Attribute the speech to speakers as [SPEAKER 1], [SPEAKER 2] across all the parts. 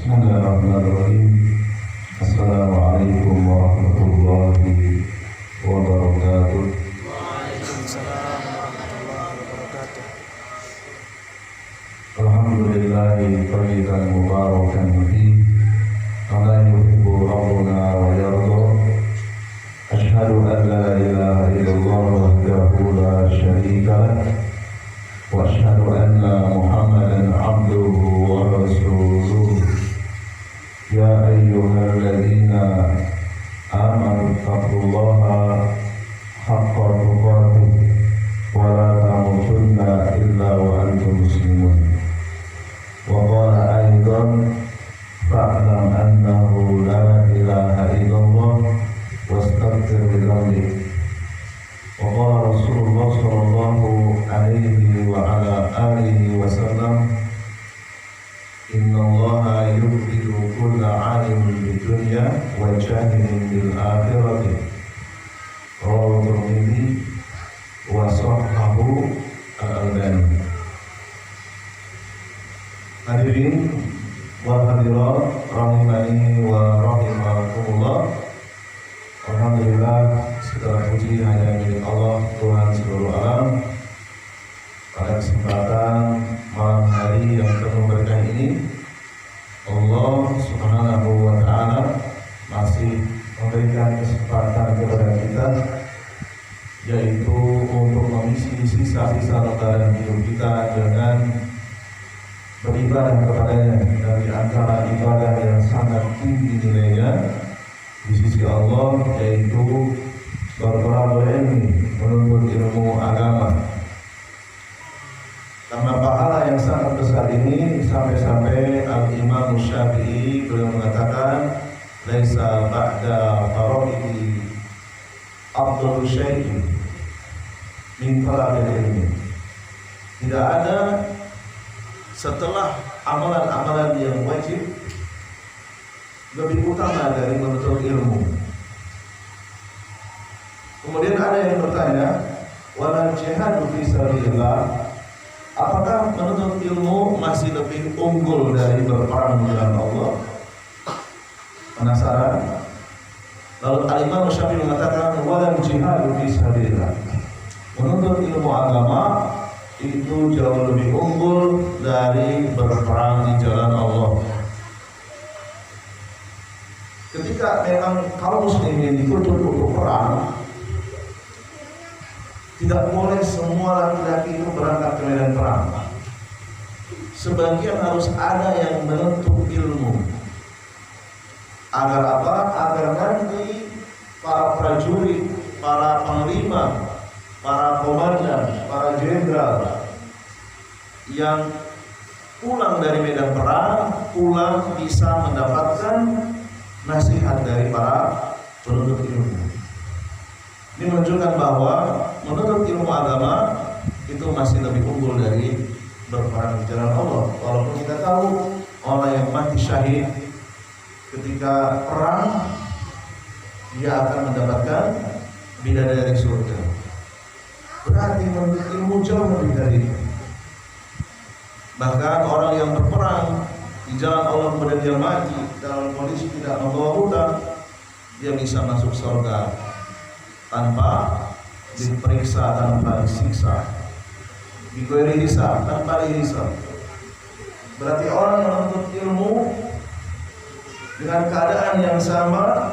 [SPEAKER 1] Bismillahirrahmanirrahim. Assalamualaikum warahmatullahi wabarakatuh.
[SPEAKER 2] Waalaikumsalam warahmatullahi wabarakatuh.
[SPEAKER 1] Alhamdulillahi tayyiban mubarakan fihi kama yuhibbu rabbuna wa yarda. Asyhadu an la ilaha illallah wahdahu la syarika lah wa asyhadu anna Muhammadan abduhu wa rasuluh. Ya ayyuhalladzina amanu taqullaha haqqa tuqatih wa la tamutunna illa wa antum muslimun. Wa qala aidan fa'lam annahu la ilaha illallah wastaghfir li dhanbik. Wa qala Rasulullah sallallahu alaihi wa ala alihi wasallam, Inna Allaha yubghidu kulla 'alimin bid-dunya wa jahilin bil akhirati. Rawahu Tirmidzi wa sahhahu Al-Albani. Hadirin wal hadirat rahimani wa rahimakumullah. Alhamdulillah, segala puji hanya milik Allah, Tuhan seluruh alam. Pada kesempatan malam hari yang penuh berkah ini, Allah Subhanahu wa Ta'ala masih memberikan kesempatan kepada kita, yaitu untuk mengisi sisa-sisa lembaran hidup kita dengan beribadah kepadanya. Dan di antara ibadah yang sangat tinggi nilainya di sisi Allah, yaitu bertolak ilmi, menuntut ilmu agama. Karena pahala yang sangat besar ini, sampai-sampai Al-Imam Syafi'i beliau mengatakan, laisa ba'da faraidi afdalu syai'in min talabil ilmi. Tidak ada setelah amalan-amalan yang wajib lebih utama dari menuntut ilmu. Kemudian ada yang bertanya, wala jihadu fi sabilillah, apakah menuntut ilmu masih lebih unggul dari berperang di jalan Allah? Penasaran? Lalu Al-Imam Syafi'i mengatakan, wala jihadu fi sabilillah, menuntut ilmu agama itu jauh lebih unggul dari berperang di jalan Allah. Ketika memang kaum muslimin dituntut untuk perang, tidak boleh semua laki-laki itu berangkat ke medan perang. Sebagian harus ada yang menuntut ilmu. Agar apa? Agar nanti para prajurit, para panglima, para komandan, para jenderal yang pulang dari medan perang, pulang bisa mendapatkan nasihat dari para penuntut ilmu. Ini menunjukkan bahwa menuntut ilmu agama itu masih lebih unggul dari berperang di jalan Allah. Walaupun kita tahu orang yang mati syahid ketika perang, dia akan mendapatkan bidadari surga. Berarti menuntut ilmu jauh lebih dari itu. Bahkan orang yang berperang di jalan Allah kemudian dia mati dalam kondisi tidak membawa hutang, dia bisa masuk surga tanpa diperiksa, tanpa disiksa, digoiri hisab, tanpa dihisab. Berarti orang yang menuntut ilmu dengan keadaan yang sama,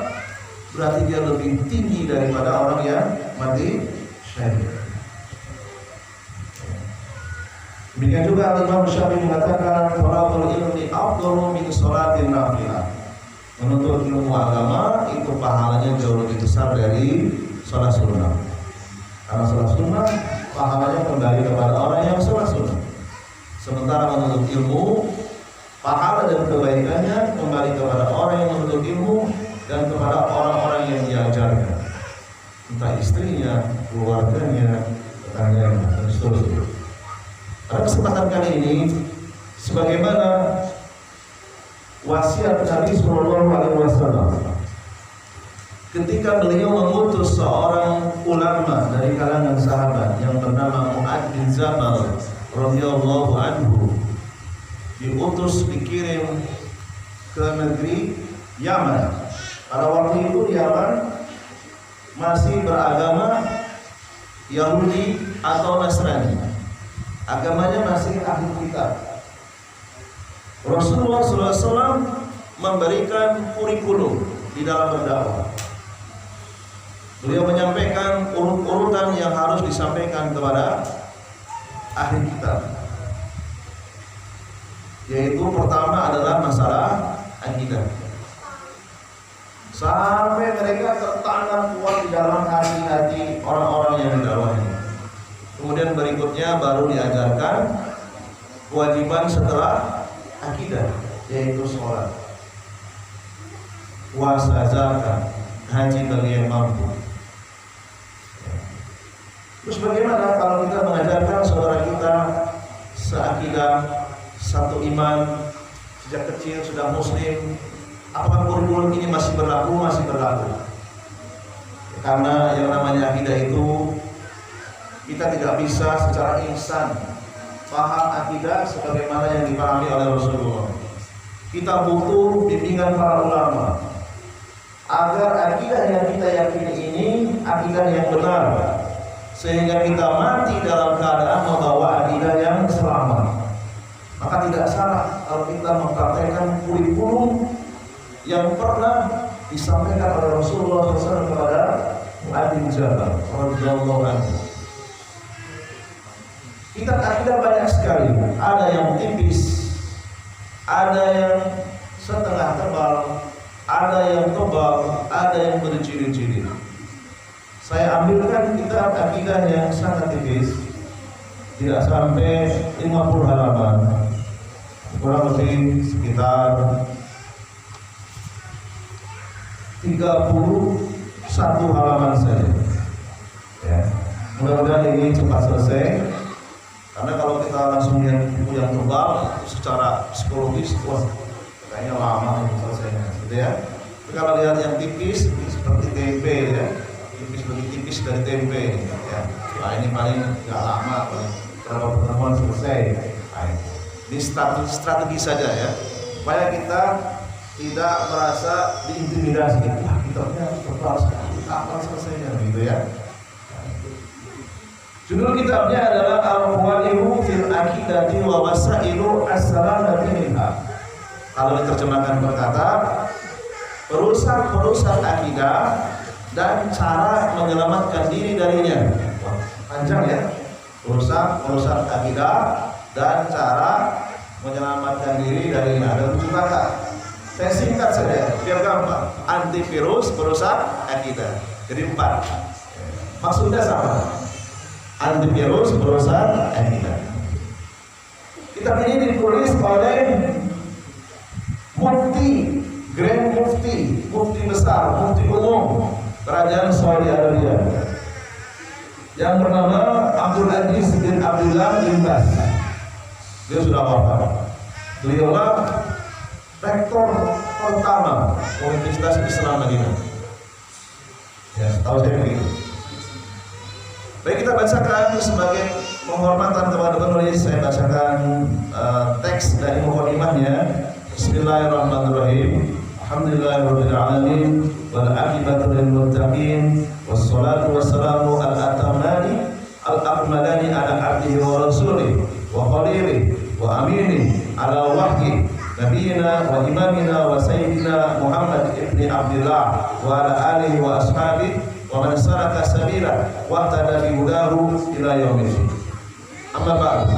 [SPEAKER 1] berarti dia lebih tinggi daripada orang yang mati syahid. Demikian juga Imam Syafi'i mengatakan, thalabul ilmi afdalu min sholatin nafilah. Menuntut ilmu agama itu pahalanya jauh lebih besar dari sholat sunnah. Karena sholat sunnah pahalanya kembali kepada orang yang sholat sunnah. Sementara menuntut ilmu, pahala dan kebaikannya kembali kepada orang yang menuntut ilmu dan kepada orang-orang yang diajarkan, entah istrinya, keluarganya, tetangganya, dan seterusnya. Pada kesempatan kali ini, sebagaimana wasiat Nabi Sallallahu Alaihi Wasallam ketika beliau mengutus seorang ulama dari kalangan sahabat yang bernama Mu'adz bin Jabal radhiyallahu anhu, diutus dikirim ke negeri Yaman. Pada waktu itu Yaman masih beragama Yahudi atau Nasrani. Agamanya masih ahli kitab. Rasulullah SAW memberikan kurikulum di dalam berdakwah. Beliau menyampaikan urut-urutan yang harus disampaikan kepada ahli kitab. Yaitu pertama adalah masalah akidah. Sampai mereka tertanam kuat di dalam hati-hati orang-orang yang didakwahi. Kemudian berikutnya baru diajarkan kewajiban setelah akidah, yaitu sholat, puasa, zakat, haji bagi yang mampu. Terus bagaimana kalau kita mengajarkan saudara kita seakidah, satu iman, sejak kecil sudah muslim? Apakah kurikulum ini masih berlaku? Masih berlaku. Karena yang namanya akidah itu kita tidak bisa secara instan paham akidah sebagaimana yang dipahami oleh Rasulullah. Kita butuh bimbingan para ulama agar akidah yang kita yakini ini akidah yang benar, sehingga kita mati dalam keadaan membawa akidah yang selamat. Maka tidak salah kalau kita mempraktikkan kurikulum yang pernah disampaikan oleh Rasulullah SAW kepada Mu'adz bin Jabal radhiyallahu anhu. Kitab akidah banyak sekali, ada yang tipis, ada yang setengah tebal, ada yang tebal, ada yang berjilid-jilid. Saya ambilkan kitab akidah yang sangat tipis, tidak sampai 50 halaman, kurang lebih sekitar 31 halaman saja. Ya. Mudah-mudahan ini cepat selesai. Karena kalau kita langsung lihat buku yang tebal, secara psikologis, wah kayaknya lama untuk selesainya, gitu ya. Tapi kalau lihat yang tipis, seperti tempe ya, tipis lebih tipis dari tempe, ya. Nah ini paling nggak lama, kalau pertemuan selesai. Nah, ini strategi saja ya, supaya kita tidak merasa diintimidasi. Wah, kitabnya tebal sekali, kapan selesainya, gitu ya. Judul kitabnya adalah Al-Qawaidu fil Aqidati wa Wasailu As-Salamati minha. Kalau diterjemahkan berkata, perusak akidah dan cara menyelamatkan diri darinya. Wah, panjang ya. Perusak akidah dan cara menyelamatkan diri darinya. Ada 7 kata. Saya singkat saja biar gampang. Antivirus perusak akidah. Jadi 4. Maksudnya sama. Antivirus perusak akidah. Kitab ini ditulis oleh Mufti, Grand Mufti, Mufti besar, Mufti umum Kerajaan Saudi Arabia yang bernama Abdul Aziz bin Abdullah bin Baz. Dia sudah wafat. Beliaulah rektor pertama Universitas Islam Madinah. Ya, tahu saya begitu. Baik, kita bacakan sebagai penghormatan kepada penulis. Saya bacakan teks dari mukadimahnya. Bismillahirrahmanirrahim. Alhamdulillahirabbil alamin wal aqibatu lil muttaqin wassalatu wassalamu ala atamani al akmalani ala abdihi wa rasulih wa khalilihi wa aminihi ala wahyi nabiyina wa imamina wa sayyidina Muhammad ibn Abdullah wa ala alihi wa ashabihi wa man salaka sabila wa tada bi hudahu ila yaumil. Amma ba'd.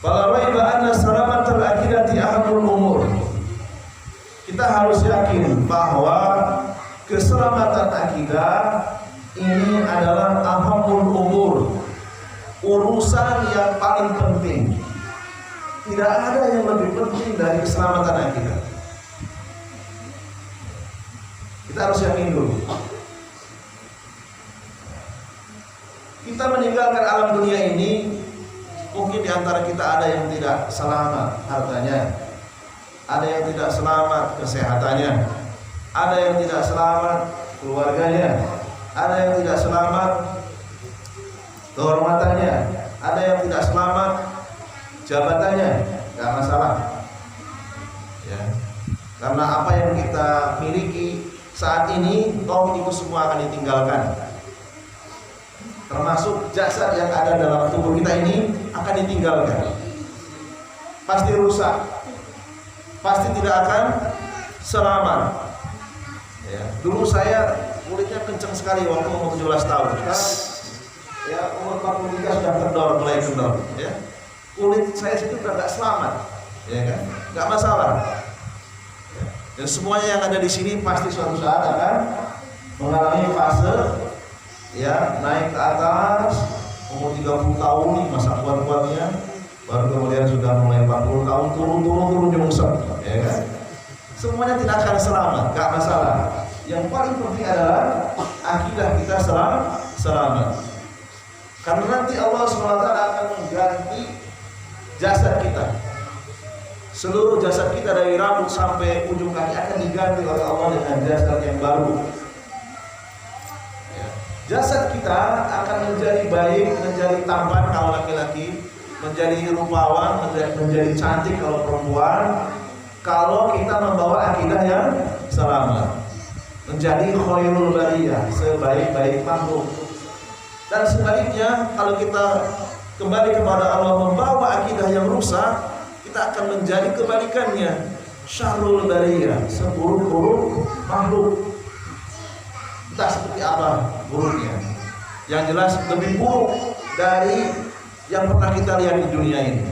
[SPEAKER 1] Fala raiba anna salamatul aqidati ahamul umur. Kita harus yakin bahwa keselamatan akidah ini adalah ahamul umur, urusan yang paling penting. Tidak ada yang lebih penting dari keselamatan akidah. Kita harus yakin dulu. Kita meninggalkan alam dunia ini, mungkin di antara kita ada yang tidak selamat hartanya, ada yang tidak selamat kesehatannya, ada yang tidak selamat keluarganya, ada yang tidak selamat kehormatannya, ada yang tidak selamat jabatannya. Gak masalah. Karena apa yang kita miliki saat ini, toh itu semua akan ditinggalkan. Termasuk jasad yang ada dalam tubuh kita ini akan ditinggalkan. Pasti rusak, pasti tidak akan selamat. Ya, dulu saya kulitnya kenceng sekali waktu umur 17 tahun. Sekarang ya umur 43 sudah kendor, mulai kendor. Ya, kulit saya itu sudah nggak selamat, ya kan? Nggak masalah. Ya. Dan semuanya yang ada di sini pasti suatu saat akan mengalami fase ya naik ke atas. Umur 30 tahun nih masa kuat-kuatnya, baru kemudian sudah mulai 40 tahun turun nyungsep, ya kan? Semuanya tidak akan selamat, nggak masalah. Yang paling penting adalah akidah kita selamat. Karena nanti Allah SWT akan mengganti jasad kita. Seluruh jasad kita dari rambut sampai ujung kaki akan diganti oleh Allah dengan jasad yang baru. Jasad kita akan menjadi baik, menjadi tampan kalau laki-laki, menjadi rupawan, menjadi cantik kalau perempuan, kalau kita membawa akidah yang selamat, menjadi khairul bariyah, sebaik-baik makhluk. Dan sebaliknya, kalau kita kembali kepada Allah membawa akidah yang rusak, kita akan menjadi kebalikannya, syarrul bariyah, seburuk-buruk makhluk. Entah seperti apa buruknya. Yang jelas lebih buruk dari yang pernah kita lihat di dunia ini.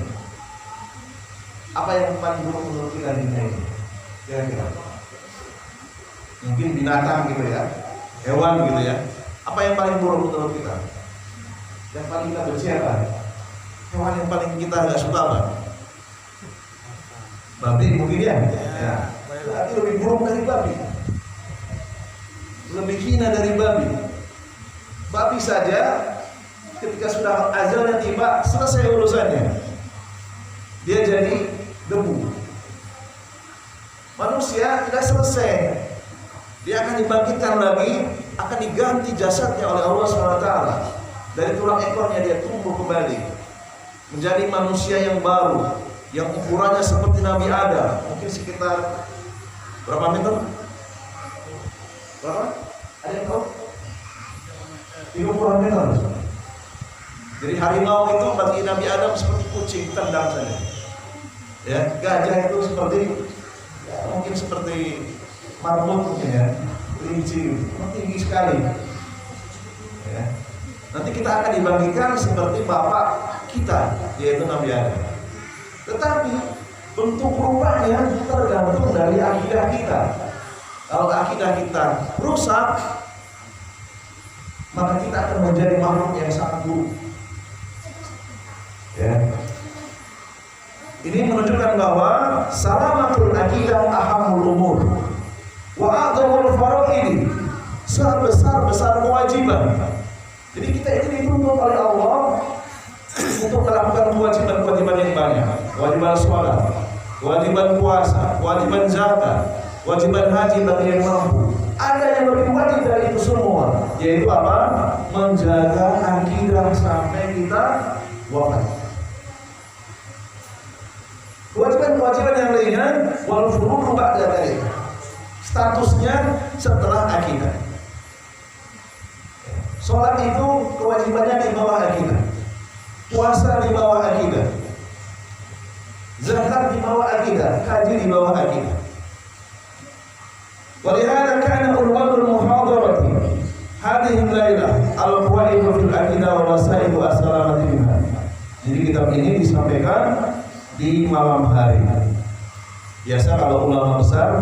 [SPEAKER 1] Apa yang paling buruk menurut kita di dunia ini? Kira-kira mungkin binatang gitu ya, hewan gitu ya. Apa yang paling buruk menurut kita? Yang paling kita benci apa? Hewan yang paling kita nggak suka apa? Babi mungkin ya. Berarti lebih buruk dari babi, lebih hina dari babi. Babi saja ketika sudah ajalnya tiba, selesai urusannya, dia jadi debu. Manusia tidak selesai, dia akan dibangkitkan lagi, akan diganti jasadnya oleh Allah SWT. Dari tulang ekornya dia tumbuh kembali menjadi manusia yang baru, yang ukurannya seperti Nabi Adam, mungkin sekitar berapa meter? Berapa? Ada yang tahu? 30 meter. Jadi harimau itu bagi Nabi Adam seperti kucing, tendang saja. Ya, gajah itu seperti ya, mungkin seperti marmut mungkin ya, kelinci, tinggi sekali. Ya. Nanti kita akan dibangkitkan seperti bapak kita, yaitu Nabi Adam. Tetapi bentuk rupanya tergantung dari akidah kita. Kalau akidah kita rusak, maka kita akan menjadi makhluk yang sangat buruk. Ya. Ini menunjukkan bahwa salamatul akidah ahamul umur wa a'dhamul faraid, sebesar-besar kewajiban. Jadi kita ini dituntut oleh Allah untuk melakukan kewajiban-kewajiban yang banyak. Kewajiban sholat, kewajiban puasa, kewajiban zakat, kewajiban haji bagi yang mampu. Ada yang lebih wajib dari itu semua, yaitu apa? Menjaga akidah sampai kita wafat. Kewajiban-kewajiban yang lainnya wal furu'u ba'da dzalik, statusnya setelah akidah. Sholat itu kewajibannya di bawah akidah, puasa di bawah akidah, zakat di bawah akidah, haji di bawah akidah. Walihada kana urwatul muhadarati hadhihi al-lailah al-qawaid fil aqidah wa wasailu as-salamati minha. Jadi kitab ini disampaikan di malam hari. Biasa kalau ulama besar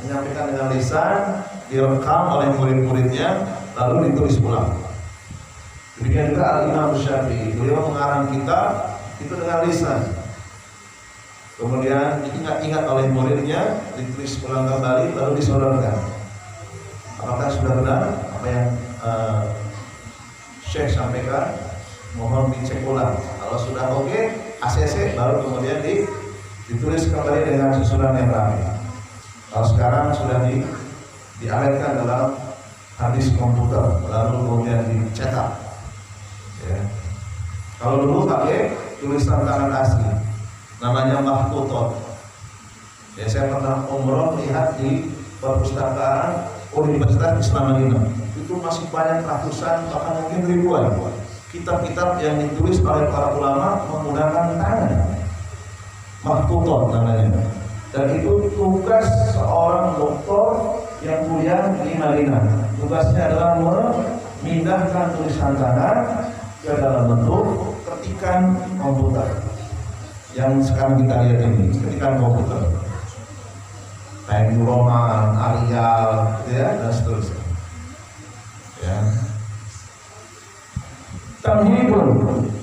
[SPEAKER 1] menyampaikan dengan lisan, direkam oleh murid-muridnya, lalu ditulis ulang. Demikian juga Al-Imam Syafi'i, beliau mengarang kitab itu dengan lisan, kemudian diingat-ingat oleh muridnya, ditulis ulang kembali, lalu disodorkan. Apakah sudah benar apa yang Syekh sampaikan? Mohon dicek ulang. Kalau sudah oke, ACC, baru kemudian ditulis kembali dengan susunan yang rapi. Kalau sekarang sudah diawetkan dalam hadis komputer, lalu kemudian dicetak. Ya. Kalau dulu pakai tulisan tangan asli, namanya mahfutot. Ya, saya pernah umroh melihat di perpustakaan Universitas Islam Madinah. Itu masih banyak ratusan bahkan mungkin ribuan kitab-kitab yang ditulis oleh para ulama menggunakan tangan, makhtutah namanya. Dan itu tugas seorang doktor yang kuliah di Madinah. Tugasnya adalah memindahkan tulisan tangan ke dalam bentuk ketikan komputer. Yang sekarang kita lihat ini, ketikan komputer. Kayak Roman, Arial, gitu ya, dan seterusnya. Ya. Tamhidun,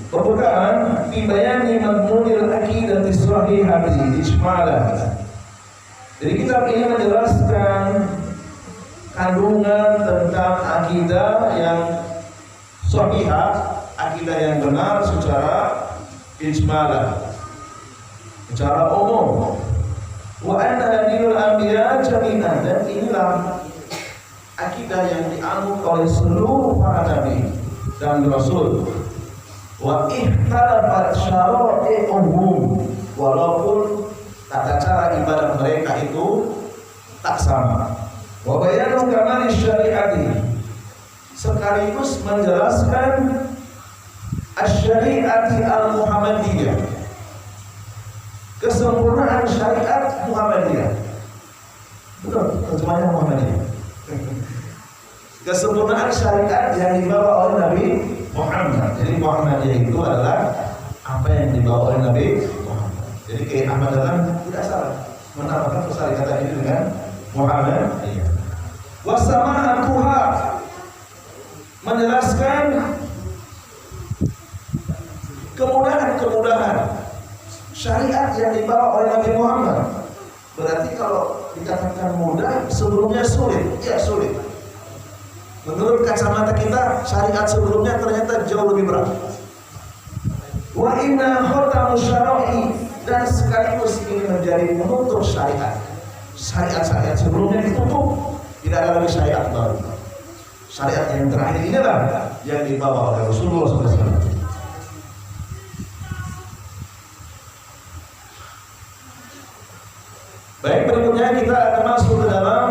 [SPEAKER 1] pembukaan Bibayani Madmunil Aqidati Shahihati Ismalah. Jadi kitab ini menjelaskan kandungan tentang akidah yang sahihah, akidah yang benar secara ijmalah, secara umum. Wa anna dinul anbiya jami'an, dan inilah akidah yang dianut oleh seluruh para nabi dan rasul. Wa ihtalafat syara'i'uhum, walaupun tata cara ibadah mereka itu tak sama. Wa bayanu kamali syari'ati, sekaligus menjelaskan asy-syari'ati al-Muhammadiyah, kesempurnaan syariat Muhammadiyah. Betul, terjemahnya Muhammadiyah. Kesempurnaan syariat yang dibawa oleh Nabi Muhammad. Jadi Muhammadiyah itu adalah apa yang dibawa oleh Nabi Muhammad. Jadi kayak Ahmad Dahlan tidak salah menamakan syariat ini dengan Muhammadiyah. Wasama'atuha, menjelaskan kemudahan-kemudahan syariat yang dibawa oleh Nabi Muhammad. Berarti kalau dikatakan mudah, sebelumnya sulit. Ya, sulit. Menurut kacamata kita, syariat sebelumnya ternyata jauh lebih berat. Wa inna khatamu syara'i, dan sekaligus ini menjadi penutup syariat. Syariat-syariat sebelumnya ditutup, tidak ada lagi syariat baru. Syariat yang terakhir inilah yang dibawa oleh Rasulullah SAW. Baik, berikutnya kita akan masuk ke dalam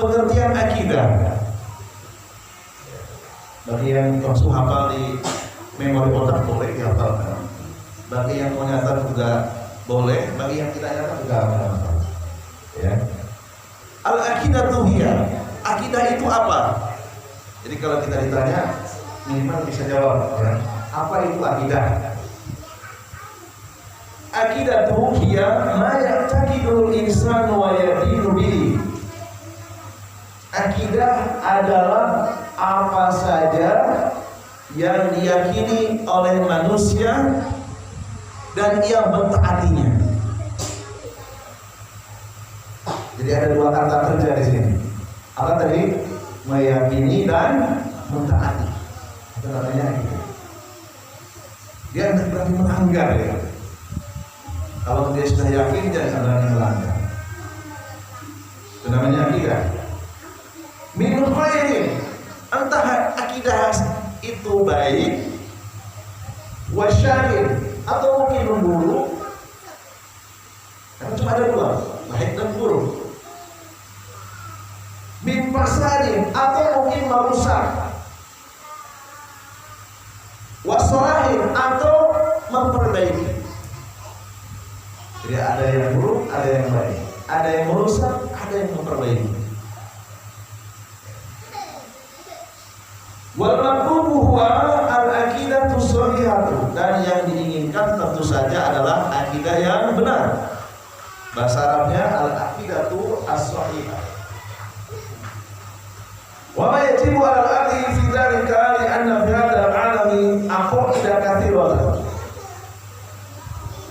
[SPEAKER 1] pengertian akidah. Bagi yang langsung hafal di memori otak boleh dihafalkan. Bagi yang mau nyatat juga boleh. Bagi yang tidak nyatat juga boleh. Ya. Al-aqidatu hiya, akidah itu apa? Jadi kalau kita ditanya, minimal bisa jawab. Ya. Apa itu akidah? Aqidatu hiya ma ya'taqidul insanu wa yadinu bihi. Akidah adalah apa saja yang diyakini oleh manusia dan ia mentaatinya. Jadi ada dua kata kerja di sini. Apa tadi? Meyakini dan mentaati. Itu namanya akidah. Dia berarti melanggar ya. Kalau dia sudah yakin, jangan berani melanggar. Itu namanya akidah. Min khairin, entah akidah itu baik, wasyarin, atau mungkin buruk. Karena cuma ada dua, baik dan buruk. Min fasadin, atau mungkin merusak. Wasalahin, atau memperbaiki. Jadi ada yang buruk, ada yang baik, ada yang merusak, ada yang memperbaiki. Wal maqlubu huwa al-aqidatu shahihatu, dan yang diinginkan tentu saja adalah akidah yang benar. Bahasa Arabnya al-aqidatu as-shahihah. Wa ma yajibu 'ala al-'abdi fi dzalika li anna fi hadzal 'alami aqaidah katsirah.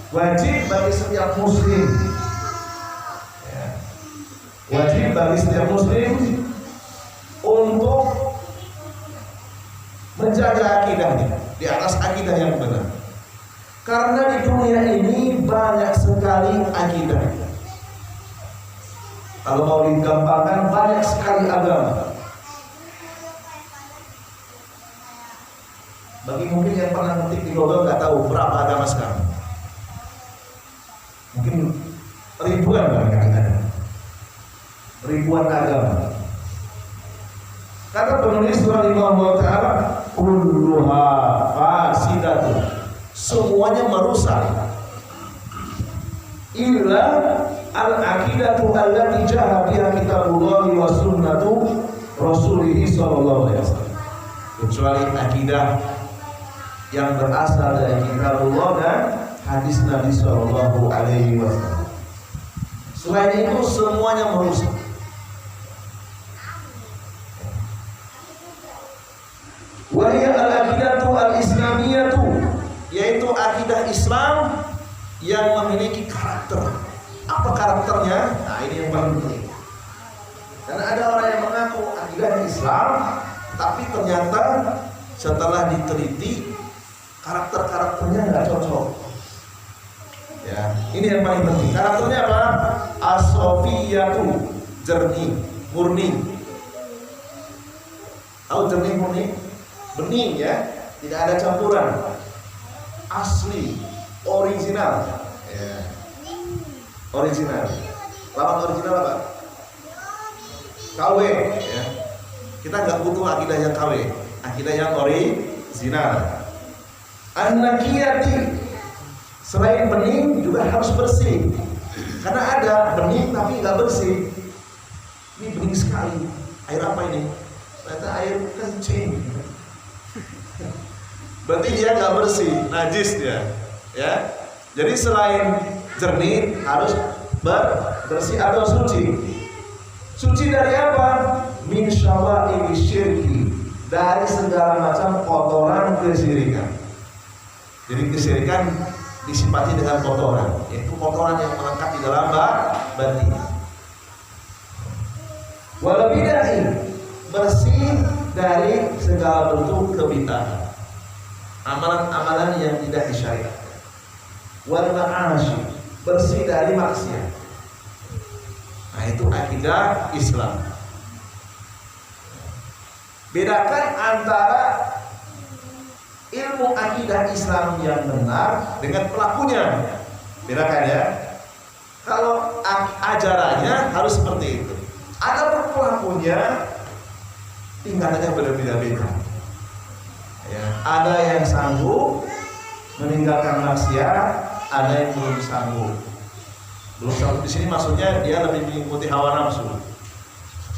[SPEAKER 1] Wajib bagi setiap muslim, ya, wajib bagi setiap muslim untuk menjaga akidahnya di atas akidah yang benar. Karena di dunia ini banyak sekali akidah. Kalau mau digampangkan, banyak sekali agama. Bagi mungkin yang pernah ngetik di Google nggak tahu berapa agama sekarang. Mungkin ribuan barangkali ada, ribuan agama. Kata penulis rahimahullah ta'ala, kulluha fasidatun, semuanya merusak, illa al-aqidatu allati jaha biha kitabullah wa sunnatu rasulih sallallahu alaihi wasallam, kecuali akidah yang berasal dari kitabullah dan hadis Nabi sallallahu alaihi wasallam. Selain itu semuanya merusak. Wahia al-aqidatu al-islamiyatu, yaitu akidah Islam yang memiliki karakter. Apa karakternya? Nah, ini yang paling penting. Karena ada orang yang mengaku akidah Islam, tapi ternyata setelah diteliti karakternya nggak cocok. Ya, ini yang paling penting. Karakternya apa? As-sofiyatu, jernih, murni. Tahu jernih murni? Bening ya, tidak ada campuran, asli, original, ya. Original. Lawan original apa? KW, ya. Kita nggak butuh akidah yang KW, akidah yang original. An-naqiyati, selain bening juga harus bersih, karena ada bening tapi nggak bersih. Ini bening sekali. Air apa ini? Ternyata air kencing. Berarti dia nggak bersih, najis dia, ya. Jadi selain jernih harus bersih atau suci. Suci dari apa? Min syawa'il syirki, dari segala macam kotoran kesyirikan. Jadi kesyirikan disifati dengan kotoran, yaitu kotoran yang melekat di dalam batin. Wal bid'ah, bersih dari segala bentuk kebid'ahan, amalan-amalan yang tidak disyariatkan. Wal ma'asyi, bersih dari maksiat. Nah, itu akidah Islam. Bedakan antara ilmu akidah Islam yang benar dengan pelakunya. Bedakan ya. Kalau ajarannya harus seperti itu. Ada pelakunya tingkatannya berbeda-beda. Ya, ada yang sanggup meninggalkan maksiat, ada yang belum sanggup. Belum sanggup di sini maksudnya dia lebih mengikuti hawa nafsu.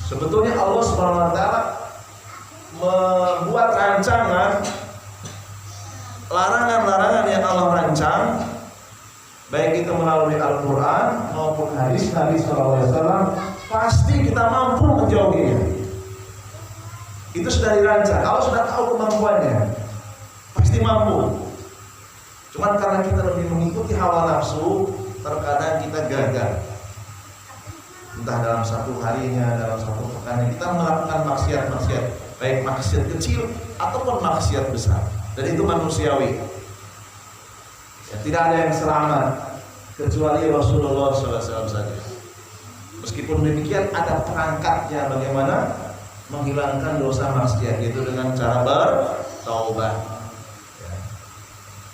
[SPEAKER 1] Sebetulnya Allah Subhanahu wa taala membuat rancangan, larangan-larangan yang Allah rancang, baik itu melalui Al-Quran maupun hadis Nabi SAW, pasti kita mampu menjauhinya. Itu sudah dirancang, Allah sudah tahu kemampuannya, pasti mampu. Cuman karena kita lebih mengikuti hawa nafsu, terkadang kita gagal. Entah dalam satu harinya, dalam satu pekannya kita melakukan maksiat-maksiat, baik maksiat kecil ataupun maksiat besar. Dan itu manusiawi. Ya, tidak ada yang selamat kecuali Rasulullah SAW saja. Meskipun demikian ada perangkatnya bagaimana menghilangkan dosa maksiat itu dengan cara bertaubat. Ya.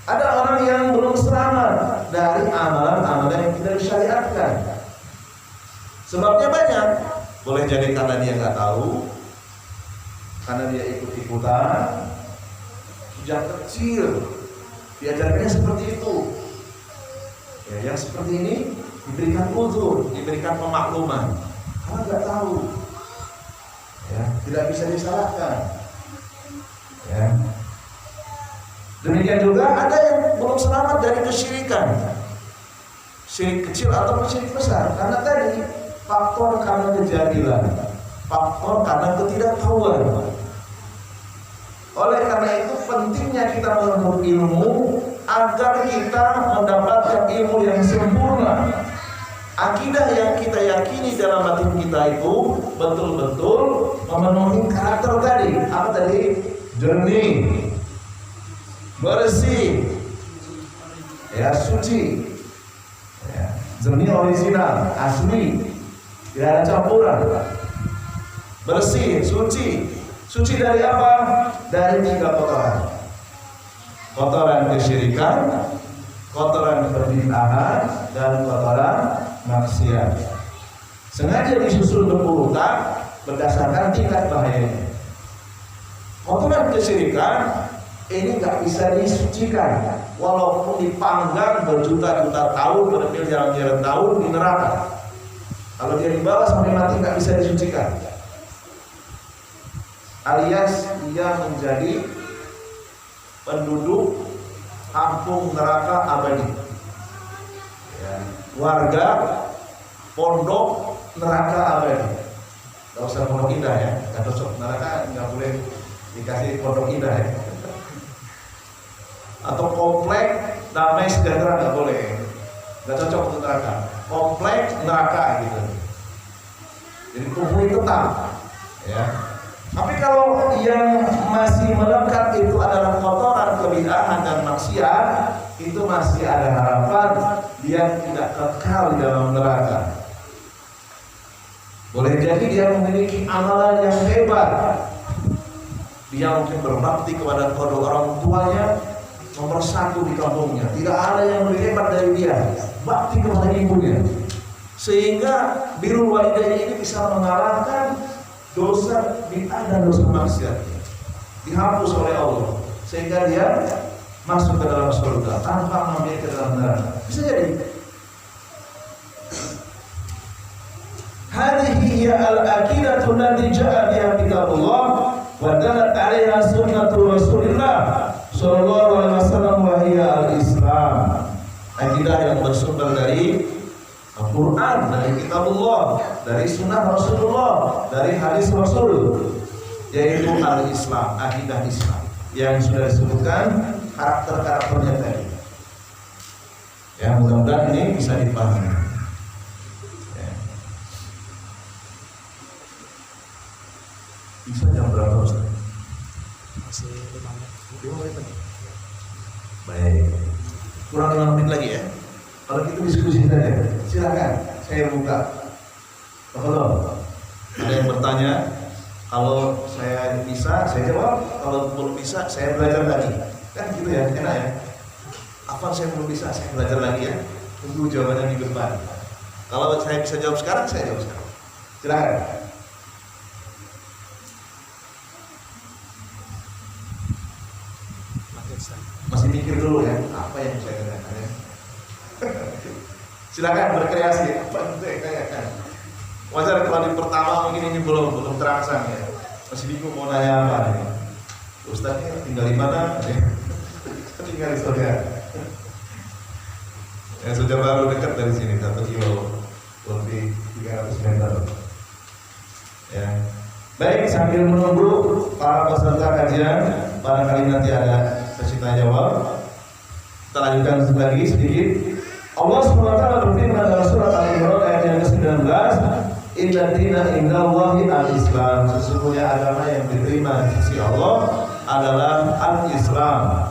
[SPEAKER 1] Ada orang yang belum selamat dari amalan-amalan yang tidak disyariatkan. Sebabnya banyak. Boleh jadi karena dia nggak tahu, karena dia ikut-ikutan. Sejak kecil diajarkannya seperti itu. Ya, yang seperti ini diberikan uzur, diberikan pemakluman. Karena nggak tahu, ya, tidak bisa disalahkan. Ya. Demikian juga ada yang belum selamat dari kesyirikan, syirik kecil ataupun syirik besar. Karena tadi faktor karena kejahilan, faktor karena ketidaktahuan. Oleh karena itu pentingnya kita menuntut ilmu agar kita mendapatkan ilmu yang sempurna. Akidah yang kita yakini dalam batin kita itu betul-betul memenuhi karakter tadi. Apa tadi? Jernih, bersih, ya, suci, ya, jernih original, asli, tidak ada campuran. Bersih, suci. Suci dari apa? Dari 3 kotoran. Kotoran kesyirikan, kotoran perbid'ahan, dan kotoran maksiat. Sengaja disusun berurutan berdasarkan tingkat bahayanya. Kotoran kesyirikan ini nggak bisa disucikan, walaupun dipanggang berjuta-juta tahun, bermiliar-miliar tahun di neraka. Kalau dia dibawa sampai mati nggak bisa disucikan, alias dia menjadi penduduk kampung neraka abadi. Ya, warga pondok neraka abadi. Gak usah pondok indah ya, gak cocok. Neraka nggak boleh dikasih pondok indah ya. Atau komplek damai sejahtera nggak boleh, nggak cocok untuk neraka. Komplek neraka gitu. Jadi penghuni tetap, ya. Tapi kalau yang masih melekat itu adalah kotoran, kebid'ahan dan maksiat, itu masih ada harapan dia tidak kekal di dalam neraka. Boleh jadi dia memiliki amalan yang hebat. Dia mungkin berbakti kepada kedua orang tuanya, nomor 1 di kampungnya. Tidak ada yang lebih hebat dari dia. Bakti kepada ibunya. Sehingga birrul walidain ini bisa mengalahkan dosa bid'ah dan dosa maksiat. Dihapus oleh Allah. Sehingga dia masuk ke dalam surga tanpa mampir ke dalam neraka. Bisa jadi. Hadhihi hiya al-aqidatu allati ja'a biha kitabullah wa dalat 'alaiha sunnatu Rasulillah sallallahu alaihi wasallam wa hiya al-Islam. Akidah yang bersumber dari Al-Quran, dari kitabullah, dari sunnah Rasulullah, dari hadis Rasul, yaitu al-Islam, akidah Islam yang sudah disebutkan karakter-karakternya tadi. Ya, mudah-mudahan ini bisa dipahami. Ya. Bisa jam berapa Ustaz?
[SPEAKER 2] Masih 5 menit.
[SPEAKER 1] 5 menit lagi. Baik. Kurang 5 menit lagi ya. Kalau gitu diskusi saja. Silakan, saya buka. Kalau ada yang bertanya, kalau saya bisa, saya jawab. Kalau belum bisa, saya belajar lagi. Kan gitu ya, enak ya. Apa saya belum bisa, saya belajar lagi ya. Tunggu jawabannya minggu depan. Kalau saya bisa jawab sekarang, saya jawab sekarang. Silakan. Masih mikir dulu ya, apa yang saya katakan ya. Silakan berkreasi, apa yang saya katakan. Wajar kalau di pertama mungkin ini belum terangsang ya. Masih bingung mau nanya apa nih. Ustaznya tinggal di mana? Tinggal di Surya. Ya sudah baru dekat dari sini 1 kilo lebih 300 meter. Ya. Baik, sambil menunggu para peserta kajian, barangkali nanti ada sesi tanya jawab. Kita lanjutkan lagi sedikit. Allah SWT berfirman dalam surat Al-Imran ayat yang ke-19, Inna dina indallahi al-Islam. Sesungguhnya agama yang diterima di sisi Allah adalah al-Islam.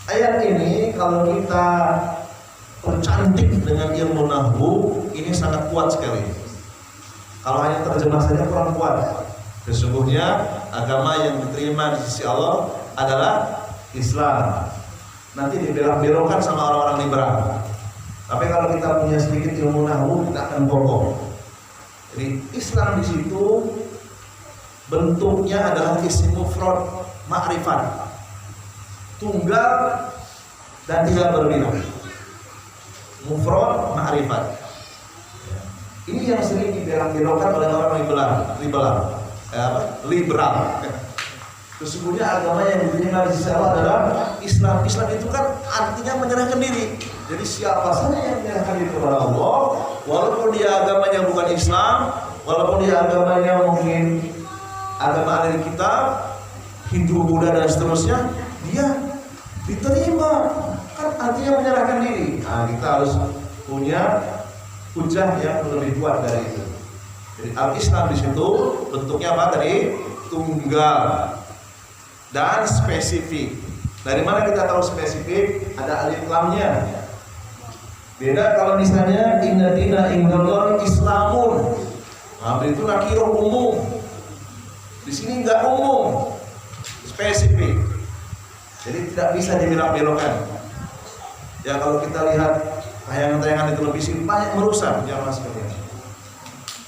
[SPEAKER 1] Ayat ini kalau kita percantik dengan ilmu nahwu, ini sangat kuat sekali. Kalau hanya terjemah saja kurang kuat. Sesungguhnya agama yang diterima di sisi Allah adalah Islam. Nanti dibelok-belokkan sama orang-orang liberal. Tapi kalau kita punya sedikit ilmu nahwu, kita akan kokoh. Jadi Islam di situ bentuknya adalah isim mufrad ma'rifat, tunggal dan tidak berbeda. Mufrad ma'rifat. Ini yang sering dibelok-belokkan oleh orang liberal. Sesungguhnya agama yang diterima di sisi Allah adalah Islam. Islam itu kan artinya menyerahkan diri. Jadi siapa saja yang menyerahkan diri kepada Allah, walaupun dia agamanya bukan Islam, walaupun dia agamanya mungkin agama ahli kitab, Hindu, Buddha dan seterusnya, dia diterima. Kan artinya menyerahkan diri. Nah, kita harus punya hujah yang lebih kuat dari itu. Jadi al-Islam di situ bentuknya apa tadi? Tunggal dan spesifik. Dari mana kita tahu spesifik? Ada alif lamnya. Beda kalau misalnya inna dina indallahi islamun. Nah, itu nakirah umum. Di sini enggak umum, spesifik. Jadi tidak bisa dibelok-belokkan. Ya kalau kita lihat tayangan-tayangan di televisi banyak merusak jamaah sekalian.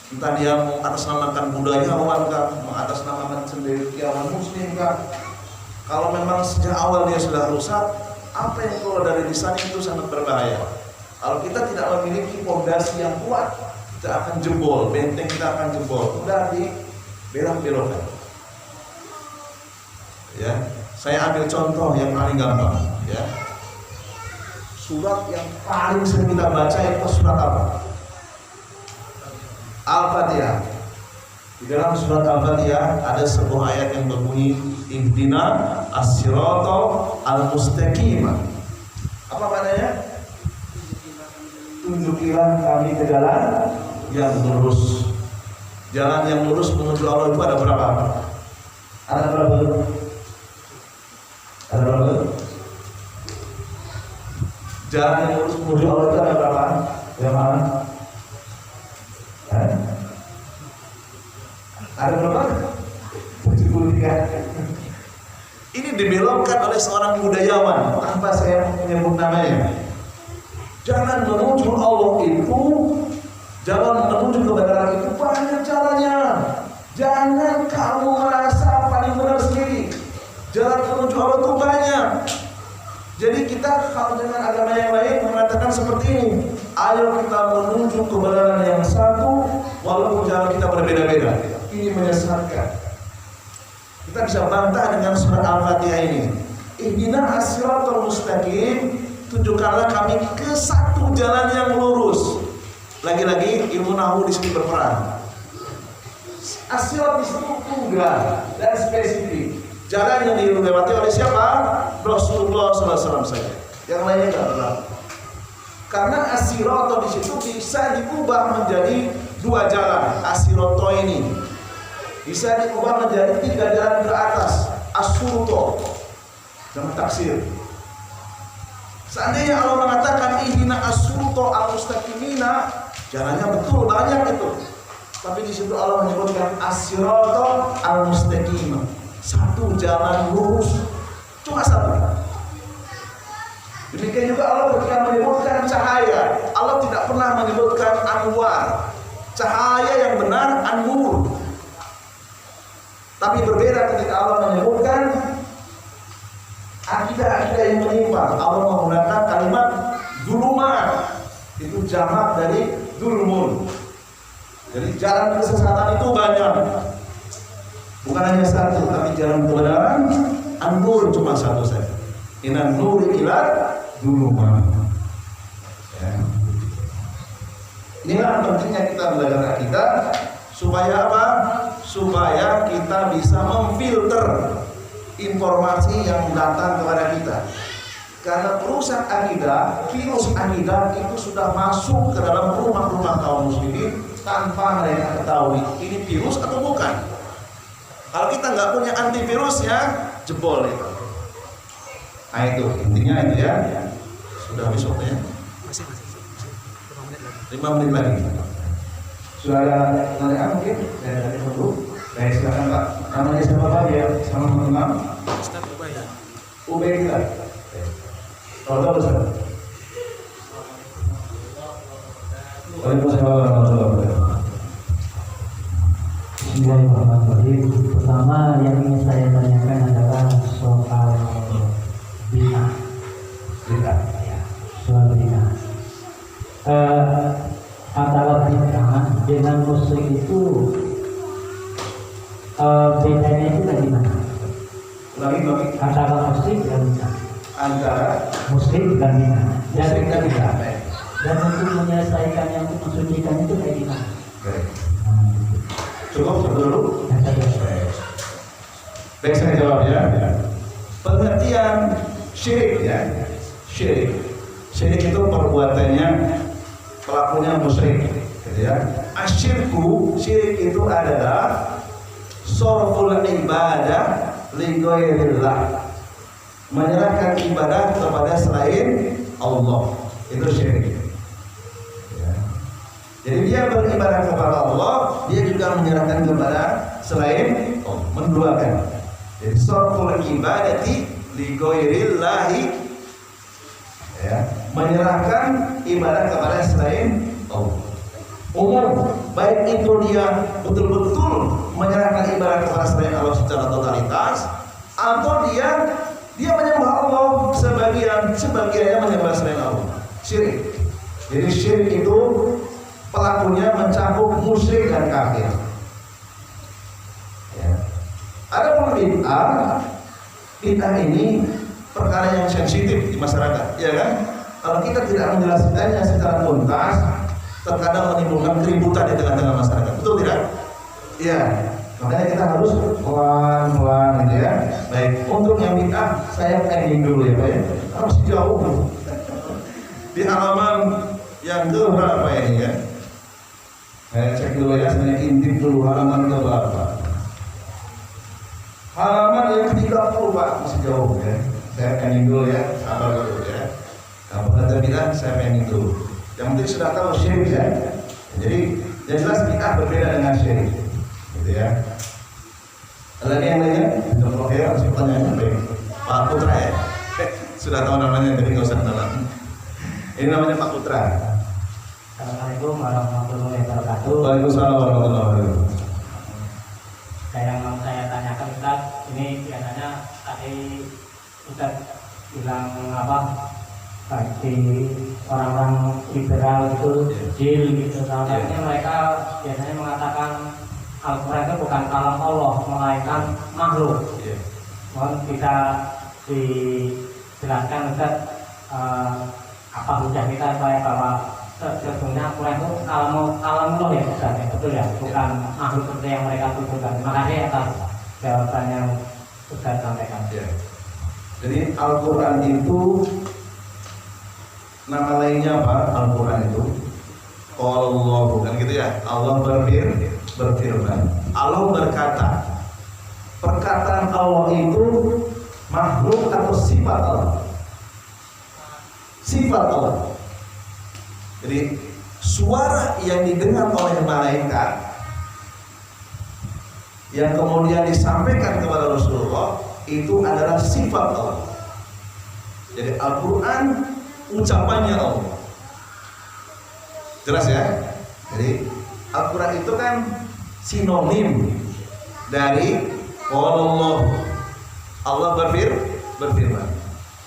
[SPEAKER 1] Entah dia mengatasnamakan budayawan kah, mengatasnamakan cendekiawan muslim kah. Kalau memang sejak awal dia sudah rusak, apa yang keluar dari lisan itu sangat berbahaya. Kalau kita tidak memiliki fondasi yang kuat, kita akan jebol, benteng kita akan jebol, mudah dibelok-belokkan. Ya, saya ambil contoh yang paling gampang. Ya, surat yang paling sering kita baca itu surat apa? Al-Fatihah. Di dalam surat Al-Fatihah ada sebuah ayat yang berbunyi Ihdina as-siratal al-mustaqim. Apa maknanya? Tunjukilah kami ke jalan yang lurus. Jalan yang lurus menuju Allah itu ada berapa? Ada berapa? Ada berapa? Jalan yang lurus menuju Allah itu ada berapa? Yang mana? Ada berapa? 73. Ini dibelokkan oleh seorang budayawan tanpa saya menyebut namanya. Jalan menuju Allah itu, jalan menuju kebenaran itu banyak caranya. Jangan kamu merasa paling benar sendiri. Jalan menuju Allah itu banyak. Jadi kita kalau dengan agama yang lain mengatakan seperti ini, ayo kita menuju kebenaran yang satu walaupun jalan kita berbeda-beda. Ini menyesatkan. Kita bisa bantah dengan surat Al-Fatihah ini. Ihdina as-siratal mustaqim, tunjukkanlah kami ke satu jalan yang lurus. Lagi-lagi ilmu nahwu di sini berperan. As-sirat di situ tunggal dan spesifik. Jalan yang dilewati oleh siapa? Rasulullah SAW saja. Yang lainnya tidak berlaku. Karena as-sirato di situ bisa diubah menjadi dua jalan. As-sirato ini bisa diubah menjadi 3 jalan ke atas. As-surto dengan taksir. Seandainya Allah mengatakan ihdina as-surto al-mustaqimina, jalannya betul banyak itu. Tapi di situ Allah menyebutkan as-sirato al-mustaqim, satu jalan lurus, cuma satu. Demikian juga Allah ketika menyebutkan cahaya, Allah tidak pernah menyebutkan anwar. Cahaya yang benar an-nur. Tapi berbeda ketika Allah menyebutkan akidah-akidah yang menyimpang. Allah menggunakan kalimat zulumat. Itu jamak dari zulmun. Jadi jalan kesesatan itu banyak. Bukan hanya satu, tapi jalan kebenaran an-nur cuma satu saja. Inan nuri ila zulumat. Ya. Inilah pentingnya kita belajar akidah supaya apa? Supaya kita bisa memfilter informasi yang datang kepada kita. Karena perusak akidah, virus akidah itu sudah masuk ke dalam rumah-rumah kaum muslimin tanpa mereka ketahui ini virus atau bukan. Kalau kita nggak punya antivirusnya, jebol itu. Nah itu intinya itu ya. Sudah habis waktunya.
[SPEAKER 2] Masih 5 menit lagi.
[SPEAKER 1] 5 menit lagi. Sudah ada pertanyaan mungkin dari dulu. Baik, silakan Pak. Namanya siapa Pak ya? Sama teman-teman.
[SPEAKER 2] Ustaz Ubay.
[SPEAKER 1] Ubay kita. Kalau Ustaz. Waalaikumsalam warahmatullahi wabarakatuh.
[SPEAKER 3] Bismillahirrahmanirrahim. Pertama yang ingin saya tanyakan adalah soal bina.
[SPEAKER 1] Bina.
[SPEAKER 3] Ya, soal bina. Antara bid'ah dengan musyrik itu bedanya itu bagaimana?
[SPEAKER 1] Lagi
[SPEAKER 3] Antara musyrik dan bid'ah.
[SPEAKER 1] antara
[SPEAKER 3] Musyrik dan bid'ah.
[SPEAKER 1] musyrik dan bid'ah.
[SPEAKER 3] Dan untuk menyelesaikan yang untuk mensucikan itu kayak gimana?
[SPEAKER 1] Baik. Cukup dulu.
[SPEAKER 3] Yang tadi.
[SPEAKER 1] Baik, saya jawab ya. Pengertian syirik ya. Syirik itu perbuatannya pelakunya musyrik, gitu ya. Asyirku, syirik itu adalah sorful ibadah li ghairillah, menyerahkan ibadah kepada selain Allah, itu syirik. Ya. Jadi dia beribadah kepada Allah, dia juga menyerahkan kepada selain Allah, menduakan. Jadi sorful ibadati li ghairillah, ya. menyerahkan ibadah kepada selain Allah. Umum, baik itu dia betul-betul menyerahkan ibadah kepada selain Allah secara totalitas, atau dia menyembah Allah sebagiannya menyembah selain Allah. Syirik. Jadi syirik itu pelakunya mencakup musyrik dan kafir. Ya. Adapun bid'ah ini perkara yang sensitif di masyarakat, ya kan? Kalau kita tidak menjelaskannya secara tuntas, terkadang menimbulkan keributan di tengah-tengah masyarakat. Betul tidak? Iya. Makanya kita harus pelan-pelan gitu ya. Baik, untuk yang bid'ah saya pending dulu ya Pak ya. Harus jauh. Di halaman yang berapa ini ya? Saya cek dulu ya, saya intip dulu halaman ke berapa. Halaman yang ke-30 Pak, masih jauh ya. Saya pending dulu ya, sabar dulu ya. Kalau kata bilang saya pending dulu. Yang penting sudah tahu syirik ya. Jadi yang jelas bid'ah berbeda dengan syirik. Gitu ya. Ada lagi yang lainnya? Contoh ya, saya tanya Pak Putra ya. Sudah tahu namanya, jadi nggak usah kenalan. Ini namanya Pak Putra.
[SPEAKER 3] Assalamualaikum warahmatullahi wabarakatuh.
[SPEAKER 1] Waalaikumsalam warahmatullahi wabarakatuh.
[SPEAKER 3] Yang mau saya tanyakan Ustaz, ini biasanya tadi Ustaz bilang apa? Bagi orang-orang liberal itu jil gitu. Soalnya mereka biasanya mengatakan Al-Quran itu bukan kalam Allah, melainkan makhluk. Mohon bisa dijelaskan Ustaz apa hujah kita supaya bahwa sesungguhnya Al-Quran itu kalam Allah ya Ustaz, ya, betul ya, bukan makhluk seperti yang mereka tuduhkan. Terima kasih atas jawabannya yang Ustaz sampaikan.
[SPEAKER 1] Jadi Al-Quran itu nama lainnya apa? Al-Quran itu Allah, bukan gitu ya. Allah berfirman. Allah berkata. Perkataan Allah itu makhluk atau sifat Allah? Sifat Allah. Jadi suara yang didengar oleh malaikat yang kemudian disampaikan kepada Rasulullah itu adalah sifat Allah. Jadi Al-Quran ucapannya Allah. Jelas ya? Jadi Al-Quran itu kan sinonim dari Allah berfirman.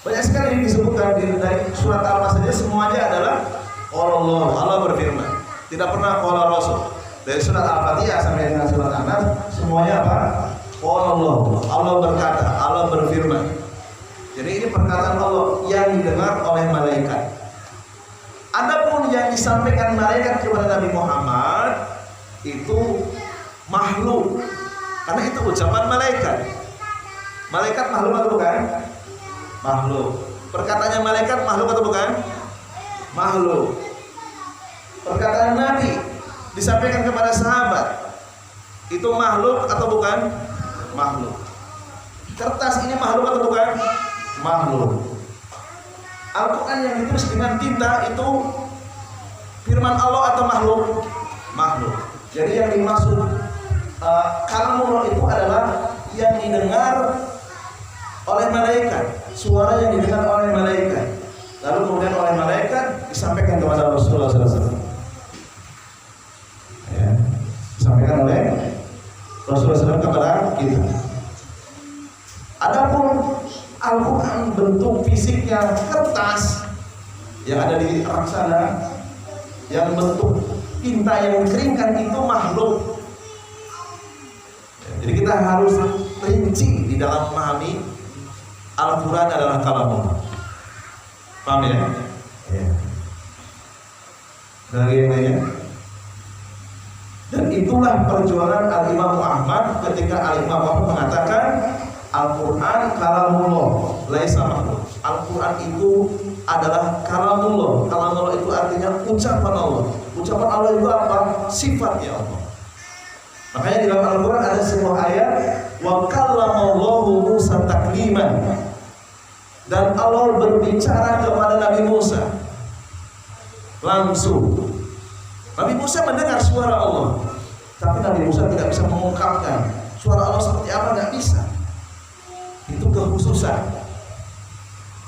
[SPEAKER 1] Banyak sekali disebutkan dari surat Al-Baqarah saja semuanya adalah Allah berfirman. Tidak pernah qala Rasul. Dari surat Al-Fatihah sampai dengan surat An-Nas semuanya apa? Allah berkata, Allah berfirman. Jadi ini perkataan Allah yang didengar oleh malaikat. Adapun yang disampaikan malaikat kepada Nabi Muhammad itu makhluk. Karena itu ucapan malaikat. Malaikat makhluk atau bukan? Makhluk. Perkataannya malaikat makhluk atau bukan? Makhluk. Perkataan Nabi disampaikan kepada sahabat itu makhluk atau bukan? Makhluk. Kertas ini makhluk atau bukan? Makhluk. Al-Quran yang ditulis dengan tinta itu firman Allah atau makhluk? Makhluk. Jadi yang dimaksud kalamullah itu adalah yang didengar oleh malaikat, suara yang didengar oleh malaikat, lalu kemudian oleh malaikat disampaikan kepada Rasulullah SAW. Ya, disampaikan oleh Rasulullah SAW kepada kita. Adapun Al-Quran bentuk fisiknya kertas yang ada di rak sana, yang bentuk tinta yang dikeringkan itu makhluk. Jadi kita harus rinci di dalam memahami Al-Quran adalah kalamullah. Paham ya? Ya. Lagi yang lainnya. Dan itulah perjuangan Al-Imam Ahmad ketika Al-Imam Ahmad mengatakan Al-Quran kalamullah, laisa makhluk. Al-Quran itu adalah kalamullah. Kalamullah itu artinya ucapan Allah. Ucapan Allah itu apa? Sifatnya Allah. Makanya di dalam Al-Quran ada sebuah ayat wa kallamallahu Musa takliman, dan Allah berbicara kepada Nabi Musa langsung. Nabi Musa mendengar suara Allah, tapi Nabi Musa tidak bisa mengungkapkan suara Allah seperti apa, nggak bisa. Itu kekhususan,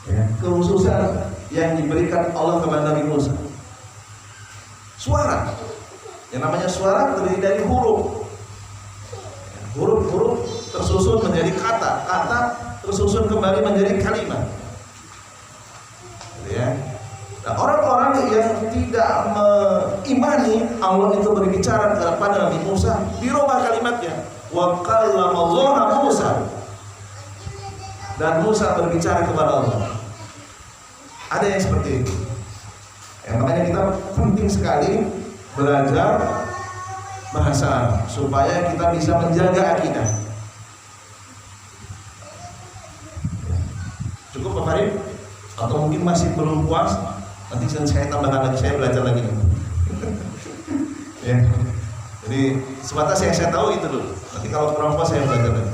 [SPEAKER 1] ya, kekhususan yang diberikan Allah kepada Nabi Musa. Suara. Yang namanya suara terdiri dari huruf. Huruf-huruf tersusun menjadi kata, kata tersusun kembali menjadi kalimat. Gitu ya. Nah, orang-orang yang tidak mengimani Allah itu berbicara kepada Nabi Musa, dirubah kalimatnya. Wa kallamallaha Musa. Dan Musa berbicara kepada Allah. Ada yang seperti itu. Makanya kita penting sekali belajar bahasa Arab supaya kita bisa menjaga akidah. Cukup Pak Farid? Atau mungkin masih belum puas? Nanti saya tambahkan lagi, saya belajar lagi. Ya. Jadi sebatas yang saya tahu itu dulu. Nanti kalau kurang puas saya belajar lagi.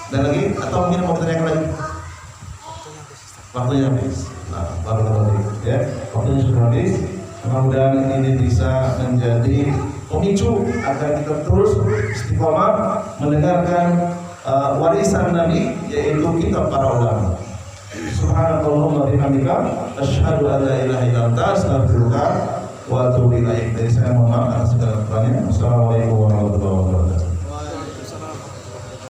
[SPEAKER 1] Dan lagi atau mungkin mau ditanyakan lagi? Waktunya habis. Nah, baru lagi ya. Waktunya sudah habis. Mudah-mudahan ini bisa menjadi pemicu agar kita terus istiqomah mendengarkan warisan Nabi, yaitu kitab para ulama. Subhanallahumma wa bihamdika asyhadu an la ilaha illa anta astaghfiruka wa atubu ilaik. Dari saya mohon maaf atas segala kekurangannya. Wassalamualaikum warahmatullahi wabarakatuh.